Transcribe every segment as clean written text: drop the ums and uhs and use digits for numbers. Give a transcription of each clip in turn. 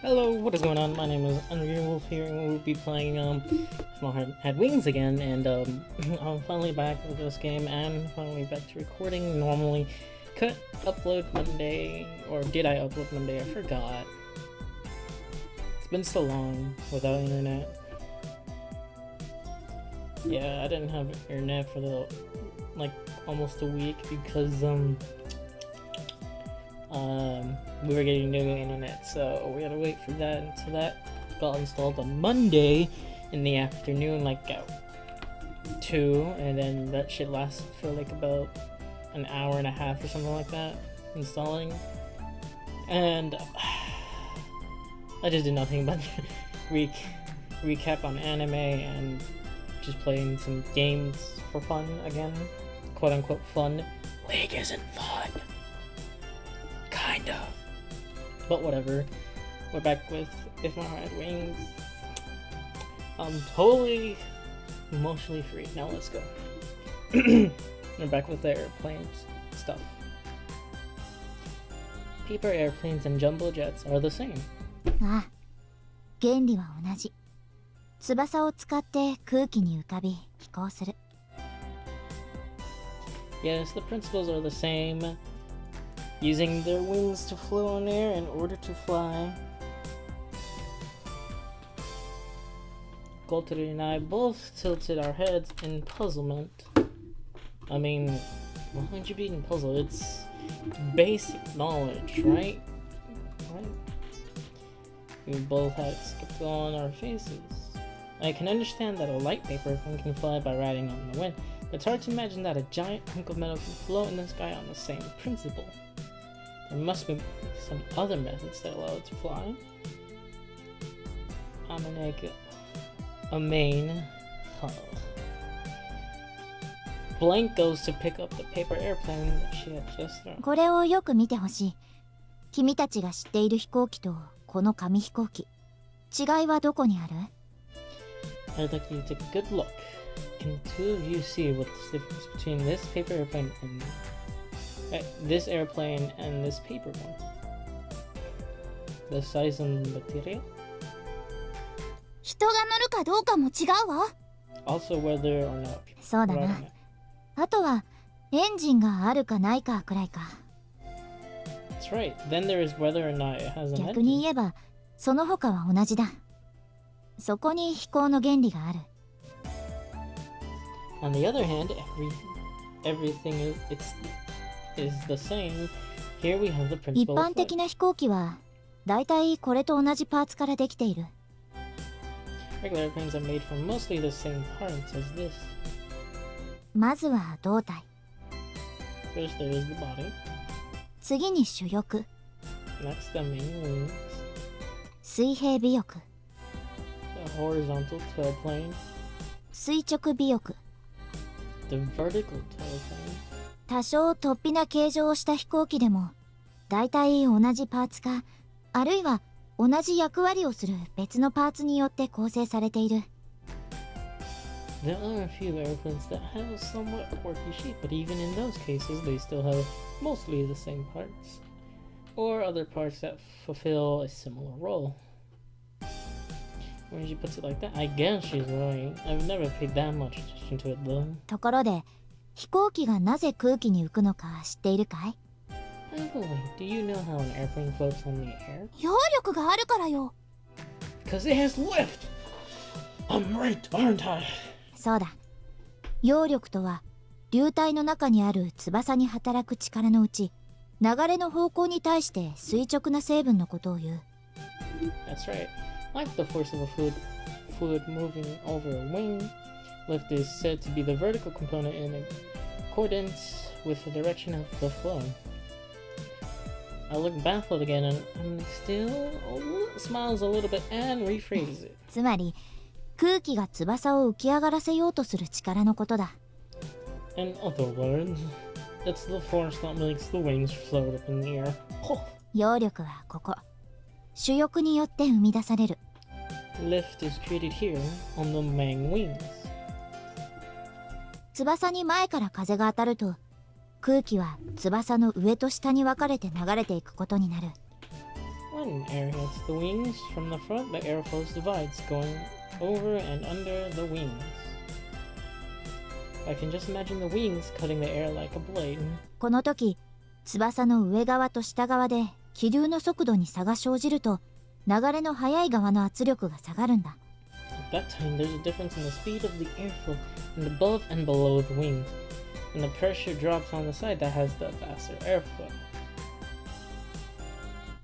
Hello, what is going on? My name is Unreal Wolf here, and we'll be playing Small Had Wings again, and I'm finally back with this game, and finally back to recording normally. Could upload Monday, or did I upload Monday? I forgot. It's been so long without internet. Yeah, I didn't have internet for like almost a week because we were getting new internet, so we had to wait for that until that got installed on Monday in the afternoon, like at 2, and then that shit lasted for like about an hour and a half or something like that installing, and I just did nothing but recap on anime and just playing some games for fun again, quote unquote fun. League isn't fun. Kind of. But whatever. We're back with If My Heart Had Wings. I'm totally emotionally free. Now let's go. We're back with the airplanes stuff. Paper airplanes and jumbo jets are the same. ああ、原理は同じ。翼を使って空気に浮かび飛行する。Yes, the principles are the same. Using their wings to float on air in order to fly. Kotori and I both tilted our heads in puzzlement. I mean, why would you be in puzzle? It's basic knowledge, right? We both had skipped on our faces. I can understand that a light paper airplane can fly by riding on the wind, but it's hard to imagine that a giant hunk of metal can float in the sky on the same principle. There must be some other methods that allow it to fly. I'm an egg. A main. Oh. Blank goes to pick up the paper airplane that she had just thrown. これをよく見てほしい。君たちが知っている飛行機とこの紙飛行機。違いはどこにある？ I'd like you to take a good look. Can two of you see what's the difference between this paper airplane and this airplane and this paper one? The size and material? 人が乗るかどうかも違うわ。 Also whether or not people そうだな。あとはエンジンがあるかないかくらいか。That's right. Then there is whether or not it has an engine. 逆に言えばその他は同じだ。そこに飛行の原理がある。On the other hand, everything is the same. Here we have the principle. 一般的な飛行機はだいたいこれと同じパーツからできている。Regular airplanes are made from mostly the same parts as this. まずは胴体。First there is the body. 次に主翼。Next the main wings. 水平尾翼。The horizontal tail plane. 垂直尾翼。The vertical tail plane. 多少突飛な形状をした飛行機でもだいたい同じパーツか、あるいは同じ役割をする別のパーツによって構成されている。There are a few airplanes that have a somewhat quirky shape, but even in those cases they still have mostly the same parts, or other parts that fulfill a similar role. When she puts it like that, I guess she's right. I've never paid that much attention to it though. ところで飛行機がなぜ空気に浮くのか知っているかい？ By the way, do you know how an airplane floats on the air? 揚力があるからよ。 Because it has lift! I'm right, aren't I? そうだ。揚力とは流体の中にある翼に働く力のうち、流れの方向に対して垂直な成分のことを言う。 That's right. Like the force of a fluid moving over a wing, lift is said to be the vertical component in accordance with the direction of the flow. I look baffled again and still smiles a little bit and rephrases it. つまり空気が翼を浮き上がらせようとする力のことだ。 In other words, it's the force that makes the wings float up in the air. 揚力はここ。主翼によって生み出される。Lift is created here on the main wings. 翼に前から風が当たると空気は翼の上と下に分かれて流れていくことになる。When air hits the wings from the front, the airflow divides, going over and under the wings. I can just imagine the wings cutting the air like a blade. この時、翼の上側と下側で気流の速度に差が生じると、流れの速い側の圧力が下がるんだ。At that time, there's a difference in the speed of the airflow and above and below the wings, and the pressure drops on the side that has the faster airflow.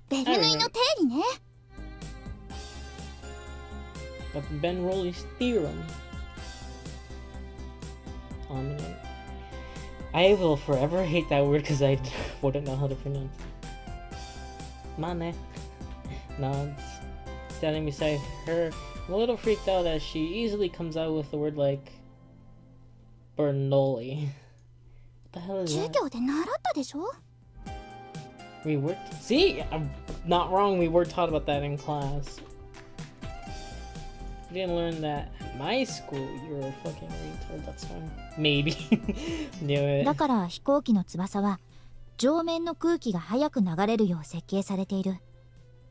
ベルヌイの定理ね。But Bernoulli's theorem. I will forever hate that word because I wouldn't know how to pronounce it. Mane nods, standing beside her, I'm a little freaked out as she easily comes out with a word like Bernoulli. What the hell is that? 授業で習ったでしょ? We were see, I'm not wrong. We were taught about that in class. We didn't learn that at my school. You're a fucking retard. That's fine. Maybe. Knew it. だから飛行機の翼は上面の空気が速く流れるよう設計されている。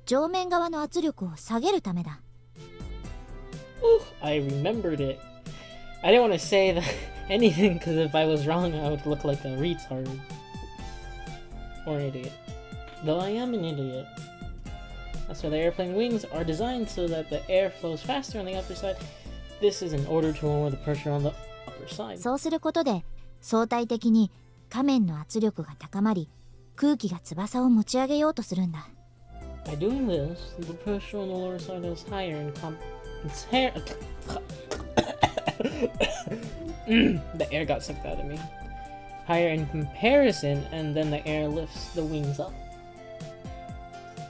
上面側の圧力を下げるためだ。I remembered it. I didn't want to say that anything because if I was wrong, I would look like a retard or an idiot. Though I am an idiot. That's why the airplane wings are designed so that the air flows faster on the upper side. This is in order to lower the pressure on the upper side. そうすることで相対的に仮面の圧力が高まり、空気が翼を持ち上げようとするんだ。By doing this, the pressure on the lower side is higher in the air got sucked out of me. Higher in comparison, and then the air lifts the wings up.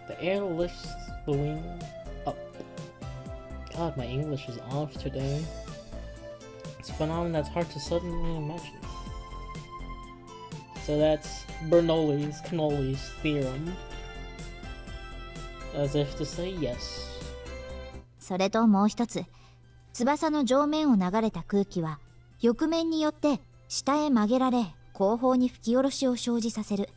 The air lifts the wing up. God, my English is off today. It's a phenomenon that's hard to suddenly imagine. So that's Bernoulli's theorem. As if to say yes. それともう一つ、翼の上面を流れた空気は翼面によって下へ曲げられ、後方に吹き下ろしを生じさせる。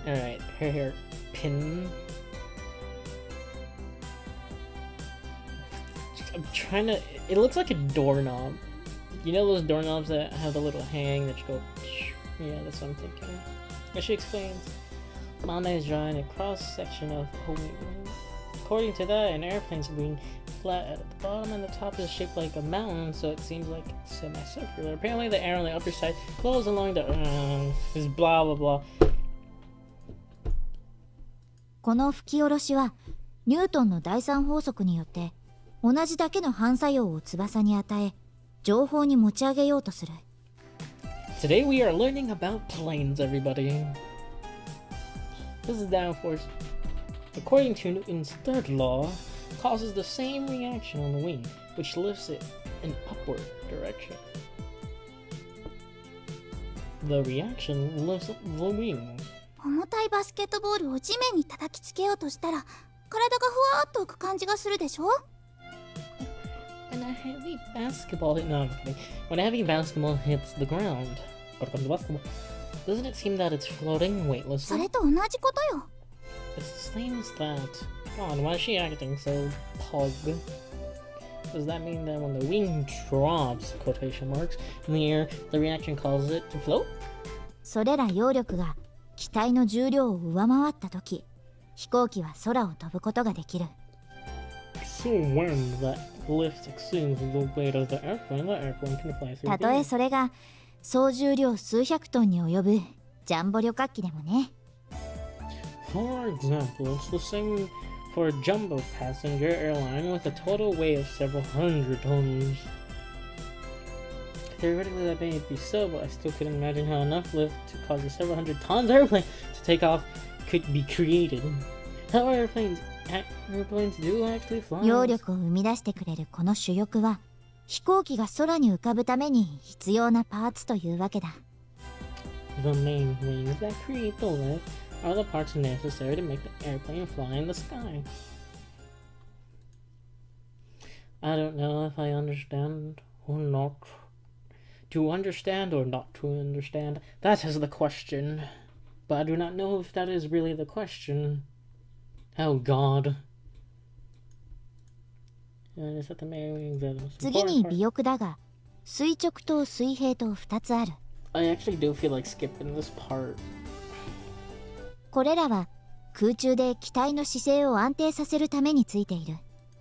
Alright, here, pin. I'm trying to. It looks like a doorknob. You know those doorknobs that have the little hang that you go. Yeah, that's what I'm thinking. As she explains, Mane is drawing a cross section of a wing. According to that, an airplane's wing flat at the bottom and the top is shaped like a mountain, so it seems like it's semicircular. Apparently, the air on the upper side flows along the is blah blah blah. この吹き下ろしはニュートンの第三法則によって同じだけの反作用を翼に与え上方に持ち上げようとする。Today we are learning about planes, everybody. This is downforce. According to Newton's third law, causes the same reaction on the wing, which lifts it in upward direction. The reaction lifts up the wing. 重たいバスケットボールを地面に叩きつけようとしたら体がふわっと浮く感じがするでしょ? When a heavy basketball hits the ground, doesn't it seem that it's floating weightlessly? それと同じことよ。 It's the same as that. God, why is she acting so pug? Does that mean that when the wing drops, quotation marks, in the air, the reaction causes it to float? それら揚力が機体の重量を上回ったとき、飛行機は空を飛ぶことができる。So when that lift exceeds the weight of the airplane can fly through. たとえそれが総重量数百トンに及ぶジャンボ旅客機でもね。For example, it's the same for a jumbo passenger airline with a total weight of several hundred tons. Theoretically, that may be so, but I still couldn't imagine how enough lift to cause a several hundred tons airplane to take off could be created. How airplanes do actually fly? 揚力を生み出してくれるこの主翼は飛行機が空に浮かぶために必要なパーツというわけだ。The main wings that create the lift are the parts necessary to make the airplane fly in the sky. I don't know if I understand or not. To understand or not to understand, that is the question. But I do not know if that is really the question. Oh god. 次に尾翼だが、垂直と水平と2つある。I actually do feel like skipping this part. これらは空中で機体の姿勢を安定させるためについている。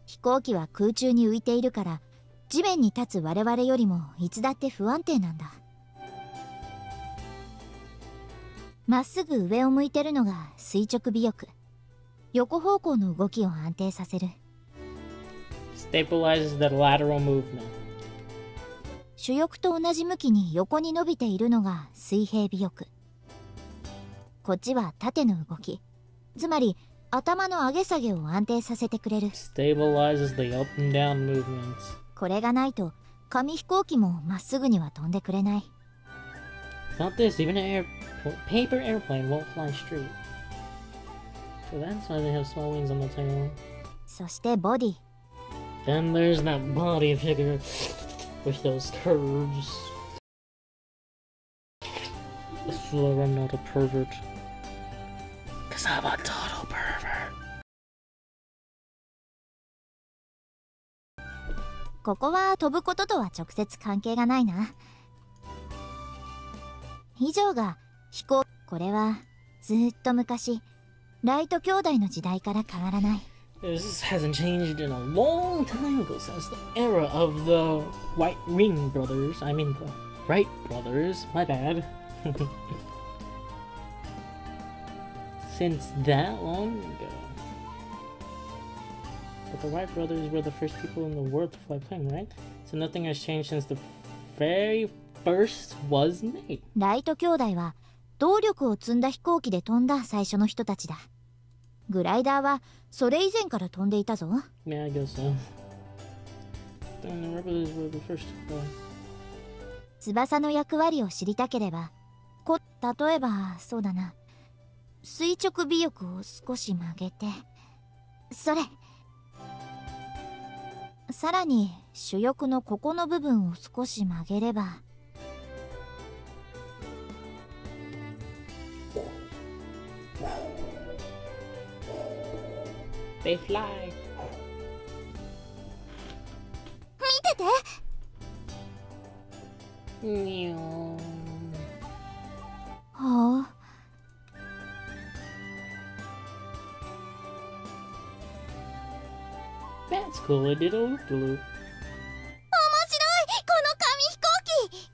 飛行機は空中に浮いているから、地面に立つ我々よりもいつだって不安定なんだ。まっすぐ上を向いてるのが垂直尾翼。横方向の動きを安定させる。Stabilizes the lateral movement. 主翼と同じ向きに横に伸びているのが水平尾翼。こっちは縦の動き。つまり頭の上げ下げを安定させてくれる。Stabilizes the up and down movements. これがないと紙飛行機もまっすぐには飛んでくれない。Not this, even an paper airplane won't fly straight. So that's why they have small wings on the tail. そしてボディ。Then there's that body figure with those curves. So I'm not a pervert. Cause I'm a total pervert. ここは飛ぶこととは直接関係がないな。以上が飛行。これはずっと昔、ライト兄弟の時代から変わらない。This hasn't changed in a long time ago, since the era of the White Ring brothers. I mean the Wright brothers, my bad. Since that long ago. But the Wright brothers were the first people in the world to fly a plane, right? So nothing has changed since the very first was made. ライト兄弟は動力を積んだ飛行機で飛んだ最初の人たちだ。グライダーはそれ以前から飛んでいたぞ。Yeah, I guess so. The Wright brothers were the first to fly. 翼の役割を知りたければ、例えばそうだな、垂直尾翼を少し曲げて、それ。さらに主翼のここの部分を少し曲げれば。They fly. 見てて。はあ。That's cool, I did a loop-de-loop. 面白い、この紙飛行機。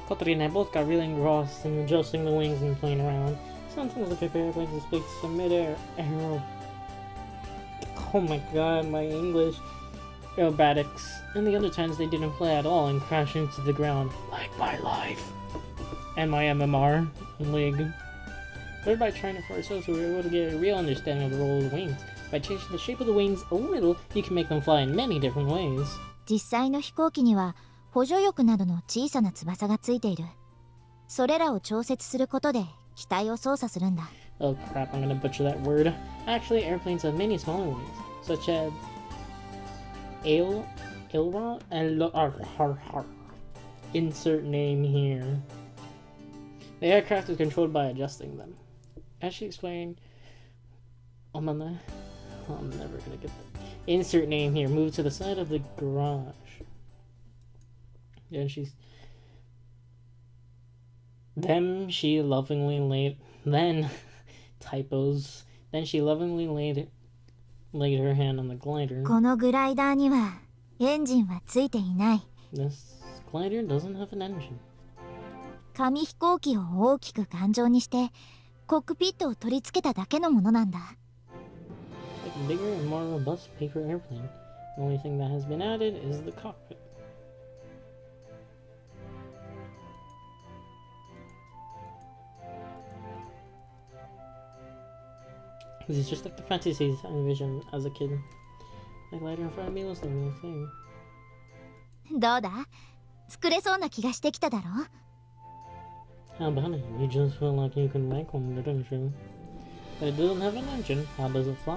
Kotori and I both got really engrossed in adjusting the wings and playing around. Sometimes the paper airplanes display some mid-air aero. Oh my god, my English. Aerobatics. And the other times they didn't play at all and crash into the ground. Like my life. And my MMR league. But by trying it for ourselves, we were able to get a real understanding of the role of the wings. By changing the shape of the wings a little, you can make them fly in many different ways. 実際の飛行機には補助翼などの小さな翼がついている。それらを調節することで機体を操作するんだ。Oh crap, I'm gonna butcher that word. Actually, airplanes have many smaller wings, such as aileron and insert name here. The aircraft is controlled by adjusting them. As she explained, I'm never gonna get that. Insert name here. Move to the side of the garage. And she lovingly laid her hand on the glider. このグライダーにはエンジンはついていない。This glider doesn't have an engine. 紙飛行機を大きく頑丈にしてコックピットを取り付けただけのものなんだ。Like a bigger and more robust paper airplane. The only thing that has been added is the cockpit. This is just like the fantasies I envisioned as a kid. The glider in front of me was the real thing. どうだ？作れそうな気がしてきただろ？ How about it? You just felt like you could make one, didn't you? But it doesn't have an engine. How does it fly?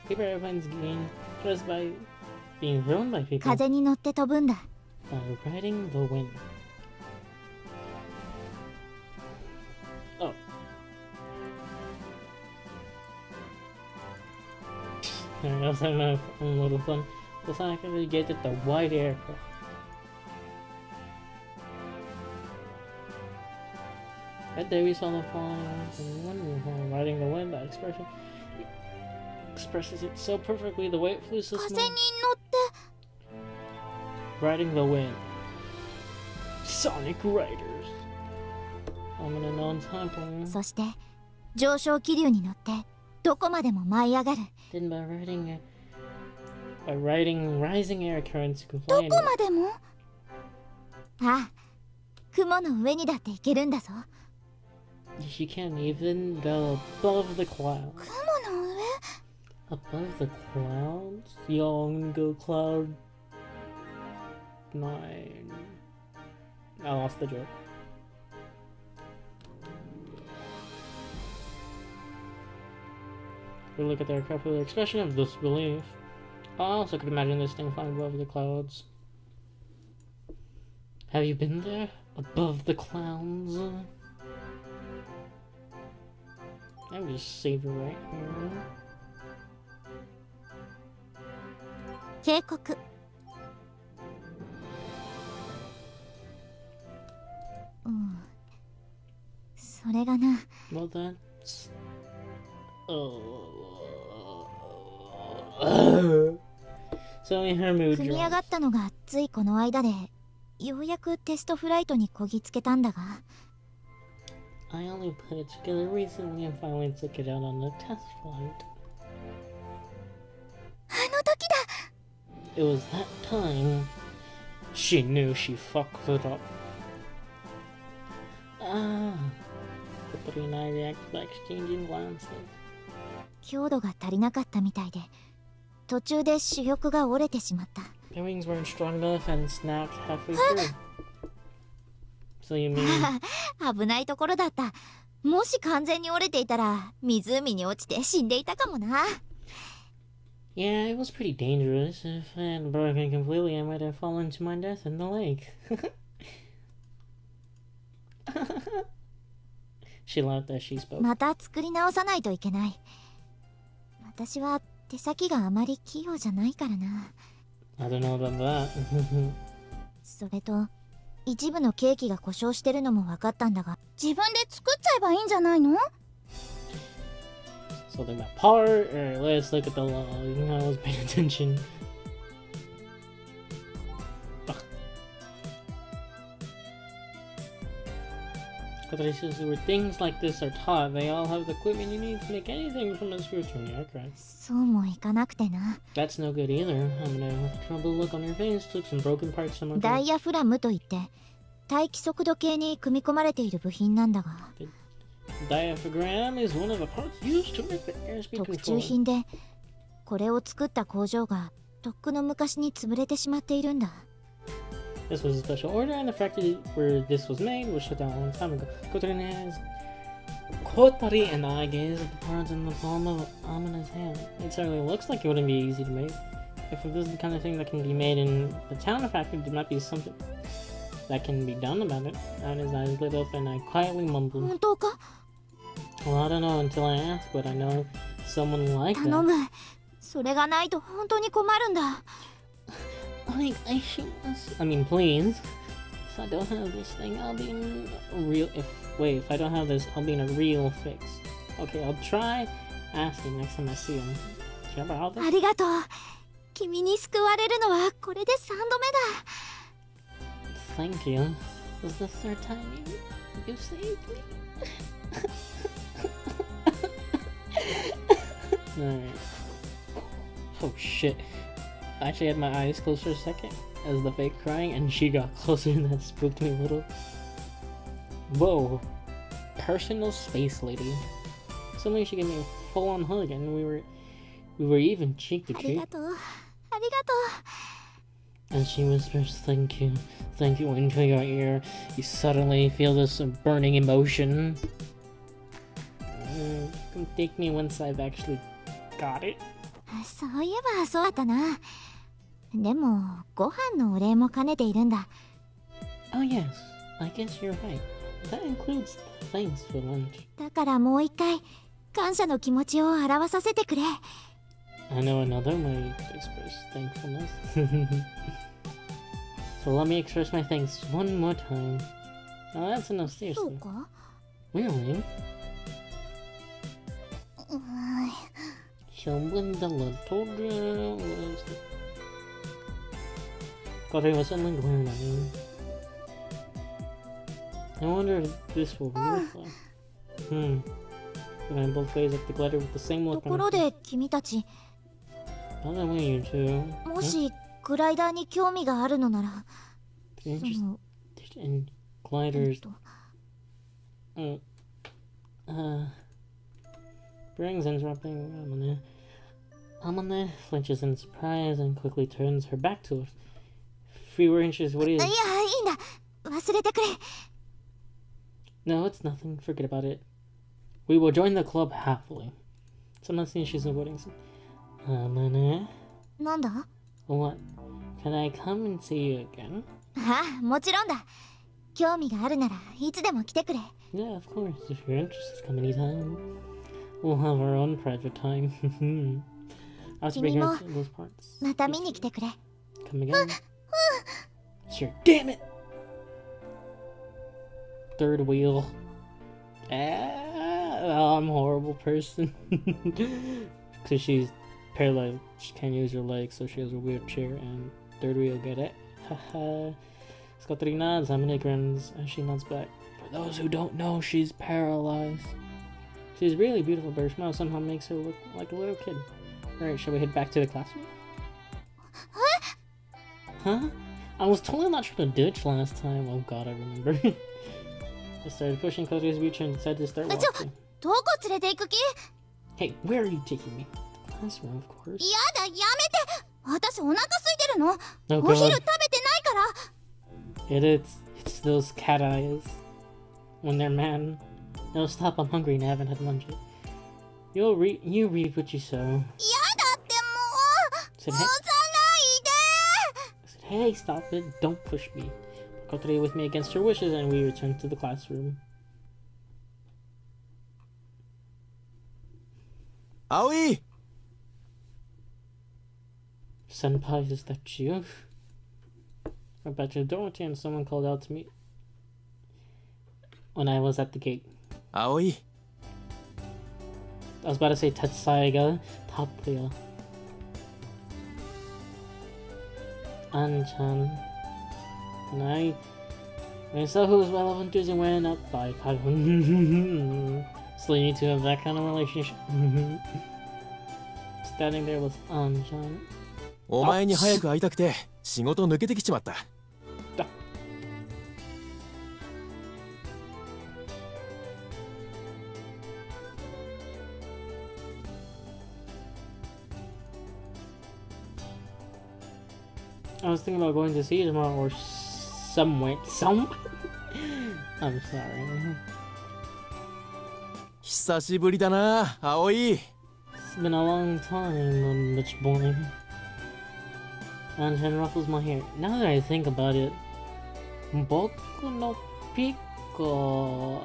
Paper airplanes gain just by being thrown by people. 風に乗って飛ぶんだ。By riding the wind. I was having a little fun. The fact that we get it the white aircraft. Right there we saw the falling riding the wind. That expression expresses it so perfectly. The way it flew so smooth. Riding the wind. Sonic Riders. I'm in a non-time. そして上昇気流に乗ってどこまでも舞い上がる。 Then by riding rising air currents, you can fly どこまでも？ああ、雲の上にだって行けるんだぞ。 She can't even go above the clouds. 雲の上？ Above the clouds? Young go cloud 9. I lost the joke. We look at their aircraft with an expression of disbelief. I also could imagine this thing flying above the clouds. Have you been there? Above the clouds? I would just save it right here. 警告。うん。それがな。Well, that's... So in her mood 組み上がったのがついこの間で、ようやくテストフライトにこぎつけたんだが。I only put it together recently and finally took it out on the test flight. あの時だ! It was that time. She knew she fucked it up. Kotori and I reacted by exchanging glances. 強度が足りなかったみたいで、途中で主翼が折れてしまった。Their wings weren't strong enough and snapped halfway through. So you mean... 危ないところだった。もし完全に折れていたら、湖に落ちて死んでいたかもな。Yeah, it was pretty dangerous. If I hadn't broken completely, I might have fallen to my death in the lake. She laughed as she spoke. また作り直さないといけない。私は手先があまり器用じゃないからな。I don't know about that. それと、一部のケーキが故障してるのも分かったんだが、自分で作っちゃえばいいんじゃないの? So they're not part, or let's look at the log. I was paying attention. Kotori says where things like this are taught, they all have the equipment you need to make anything from a screw to an aircraft. そうもいかなくてな。That's no good either. I'm gonna have a trouble look on your face. Took some broken parts somewhere. ダイヤフラムといって、大気速度計に組み込まれている部品なんだが。Diaphragm is one of the parts used to make the airspeed 特注品で、これを作った工場がとっくの昔に潰れてしまっているんだ。This was a special order, and the factory where this was made was shut down a long time ago. Kotori and I gazed at the parts in the palm of Amina's hand. It certainly looks like it wouldn't be easy to make. If this is the kind of thing that can be made in the town factory, there might be something that can be done about it. Amina's eyes lit up, and I quietly mumbled. 本当か? Well, I don't know until I ask, but I know someone like that. 頼む。それがないと本当に困るんだ。I mean, please. If I don't have this thing, I'll be in a real... If I don't have this, I'll be in a real fix. Okay, I'll try asking next time I see him. Care about this? ありがとう。君に救われるのはこれで3度目だ。Thank you. This is the third time you saved me. Alright. Oh shit. I actually had my eyes closed for a second as the fake crying, and she got closer and that spooked me a little. Whoa. Personal space lady. Suddenly she gave me a full-on hug, and we were even cheek to cheek. ありがとう。ありがとう。 And she whispers, thank you into your ear. You suddenly feel this burning emotion. You can take me once I've actually got it. そういえばそうだったな。でもご飯のお礼も兼ねているんだ。Oh yes, I guess you're right. That includes thanks for lunch. だからもう一回感謝の気持ちを表させてくれ。I know another way to express thankfulness. So let me express my thanks one more time. Oh, that's enough, そう seriously. か Really? うーん So when the little girl was... Kotori was suddenly glaring at me. I wonder if this will work. But I'm both ways at the glider with the same と look こ on ろ her face. で君たち By the way, you two. もしグライダーに興味があるのなら You're そ interested の in gliders. と Brings interrupting Amane flinches in surprise and quickly turns her back to us. Fewer inches, what is... いやいいんだ忘れてくれ No, it's nothing. Forget about it. We will join the club happily. Someone seems she's avoiding some... Amane? なんだ What? Can I come and see you again? ああもちろんだ興味があるならいつでも来てくれ Yeah, of course. If you're interested, come anytime. We'll have our own private time. I'll be here in those parts. また見に来てくれ Come again? Sure. Damn it! Third wheel. I'm a horrible person. Because she's paralyzed. She can't use her legs, so she has a wheelchair. And third wheel, get it? Haha. Kotori nods, Amane grins as she nods back. For those who don't know, she's paralyzed. She's really beautiful, but her smile somehow makes her look like a little kid. Alright, shall we head back to the classroom? Huh? I was totally not trying to ditch last time. Oh god, I remember. I started pushing Kotori's wheelchair and decided to start walking. どこ連れて行く気 Hey, where are you taking me? The classroom, of course. やだやめて私お腹空いてるの Oh お昼 god. 食べてないから It's those cat eyes. When they're mad. No, stop, I'm hungry and I haven't had lunch yet. You reap what you sow. やだっても I said, う hey, 押さないで I said, hey, stop it, don't push me. Kotori with me against her wishes and we returned to the classroom. Aoi! Senpai, is that you? I bet your Dorothy and someone called out to me when I was at the gate. Aoi. I was about to say Tetsaiga, Tatsuya. An-chan. And I saw who was well hunters and went up by 500. So you need to have that kind of relationship. Standing there was An-chan. お前に早く会いたくて仕事抜けてきちまった。I was thinking about going to see you tomorrow or somewhere. I'm sorry. 久しぶりだな、葵。 It's been a long time, bitch boy. An-chan ruffles my hair. Now that I think about it, Boku no Pico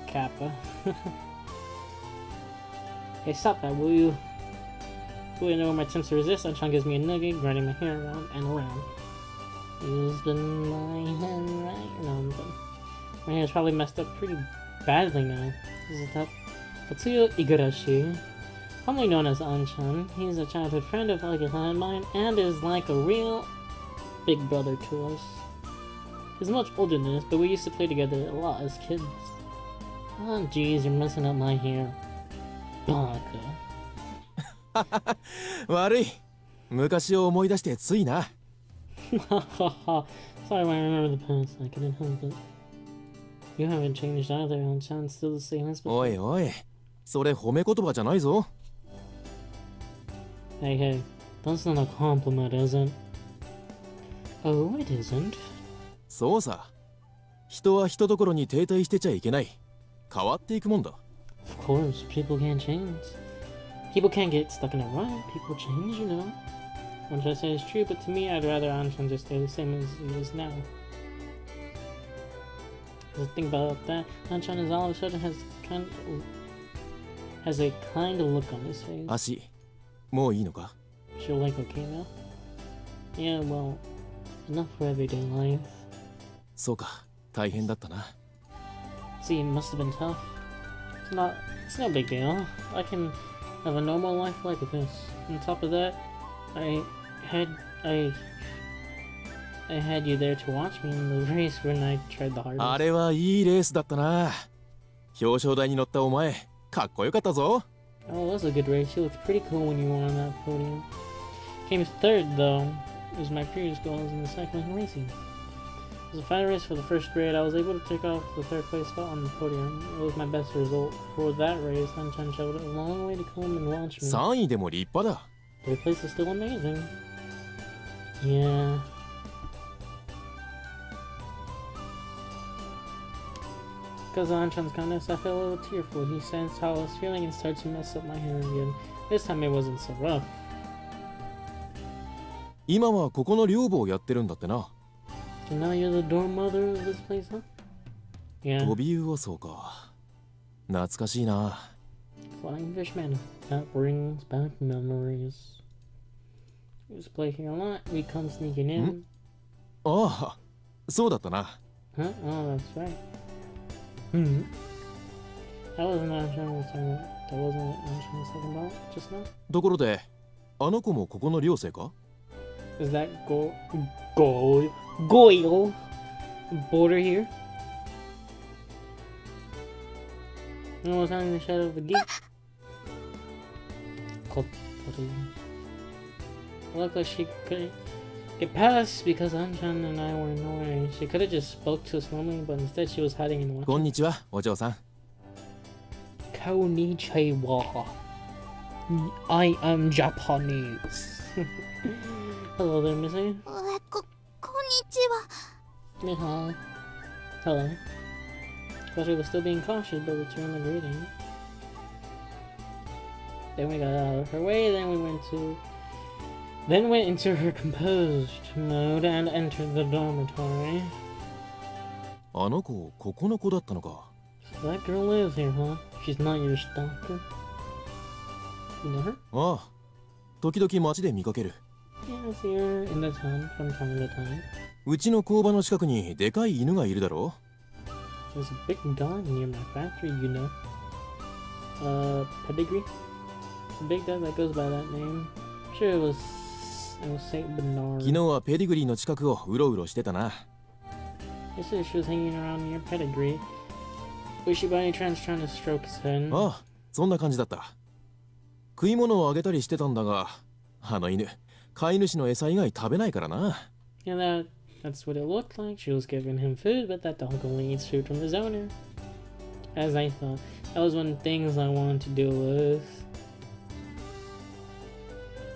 Kappa. Hey, stop that, will you? Will you know my attempts to resist? An-chan gives me a nugget, grinding my hair around and around. He's been my head right around them. My hair's probably messed up pretty badly now. This is that Katsuya Igarashi, commonly known as An-chan. He's a childhood friend of Ageha Himegi and is like a real big brother to us. He's much older than us, but we used to play together a lot as kids. Oh jeez, you're messing up my hair. Baka. 悪い。昔を思い出してついな。Sorry when I remember the past, I couldn't help it. You haven't changed either, An-chan, still the same as before. おいおい、それ褒め言葉じゃないぞ。Hey, hey, that's not a compliment, is it? Oh, it isn't. そうさ。人は人ところに停滞してちゃいけない。変わっていくもんだ。Of course, people can't change. People can't get stuck in a rut. People change, you know. What I say is true, but to me, I'd rather An-chan just stay the same as he is now. The thing about that, An-chan is all of a sudden has a kind of look on his face. 足もういいのか？ She'll like okay now? Yeah, well, enough for everyday life. そうか、大変だったな。 See, it must have been tough. It's no big deal. I can have a normal life like this. On top of that, I had you there to watch me in the race when I tried the hardest. あれはいいレースだったな。表彰台に乗ったお前、かっこよかったぞ。 Oh, that was a good race. You looked pretty cool when you were on that podium. Came third, though. It was my previous goals in the cycling racing. It was a fine race for the first grade. I was able to take off the third place spot on the podium. It was my best result. For that race, Hanchan traveled a long way to come and watch me. 3位でも立派だ。 Third place is still amazing. Yeah. Because of Anchan's kindness, I felt a little tearful. He sensed how I was feeling and started to mess up my hair again. This time it wasn't so rough. 今はここの寮母をやってるんだってな。 So now you're the dorm mother of this place, huh? Yeah. 飛び魚そうか。懐かしいな。 Flying fish man. That brings back memories. We used to play here a lot. We'd come sneaking in. ああ、そうだったな。 Huh? Oh, that's right. Hmm. That wasn't Anshan was talking about. That wasn't what Anshan was talking about just now. ところで、あの子もここの寮生か？ Is that Goyle border here? No one's hiding in the shadow of the gate. Kotori. It looked like she couldn't get past because Anshan and I were in the way. She could have just spoke to us normally, but instead she was hiding in the watch. こんにちは、お嬢さん。 Konnichiwa. I am Japanese. Hello there, Missy. こんにちは。Nihao. Hello. Kotori was still being cautious, but returned the greeting. Then we got out of her way, then went into her composed mode and entered the dormitory. あの子、ここの子だったのか。 So that girl lives here, huh? She's not your stalker. You know her? ああ、時々街で見かける。 Yeah, I see her in the town from time to time. うちの工場の近くにでかい犬がいるだろ。 There's a big dog near my factory, you know. Pedigree? It's a big dog that goes by that name. I'm sure it was Saint Bernard. 昨日はペディグリーの近くをうろうろしてたな。 Yesterday she was hanging around near Pedigree. Was she by any chance trying to stroke his head? ああ、そんな感じだった。食い物をあげたりしてたんだが、あの犬、飼い主の餌以外食べないからな。 Yeah, that's what it looked like. She was giving him food, but that dog only eats food from his owner. As I thought, that was one of the things I wanted to deal with.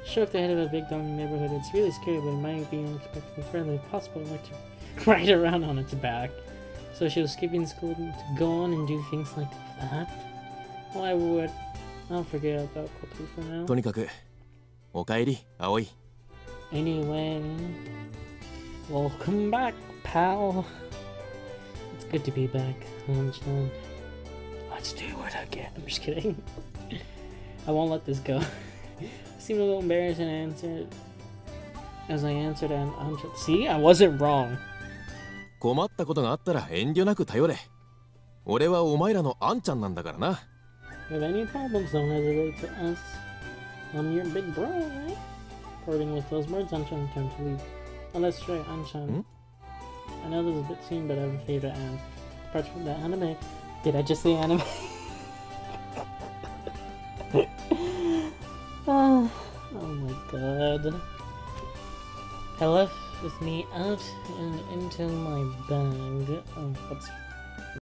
Stroke the head of a big dog in the neighborhood. It's really scary, but it might be unexpectedly friendly. If possible, I'd like to ride around on its back. So she was skipping school to go on and do things like that. Why would... I'll forget about Kotori for now. とにかく、おかえり、葵。 Anyway, welcome back, pal. It's good to be back, Hanchan. Let's do it again. I'm just kidding. I won't let this go. I seemed a little embarrassed and answered. As I answered, and Hanchan. See, I wasn't wrong. 困ったことがあったら遠慮なく頼れ。俺はお前らのあんちゃんなんだからな。 If any problems, don't hesitate to ask. I'm your big bro, right? According with those words, Hanchan turned to leave. Oh, that's right, Hanchan. I know this is a bit soon, but I have a favor to ask. Apart from the anime. Did I just say anime? Oh my god. I left with me out and into my bag. Oh, what's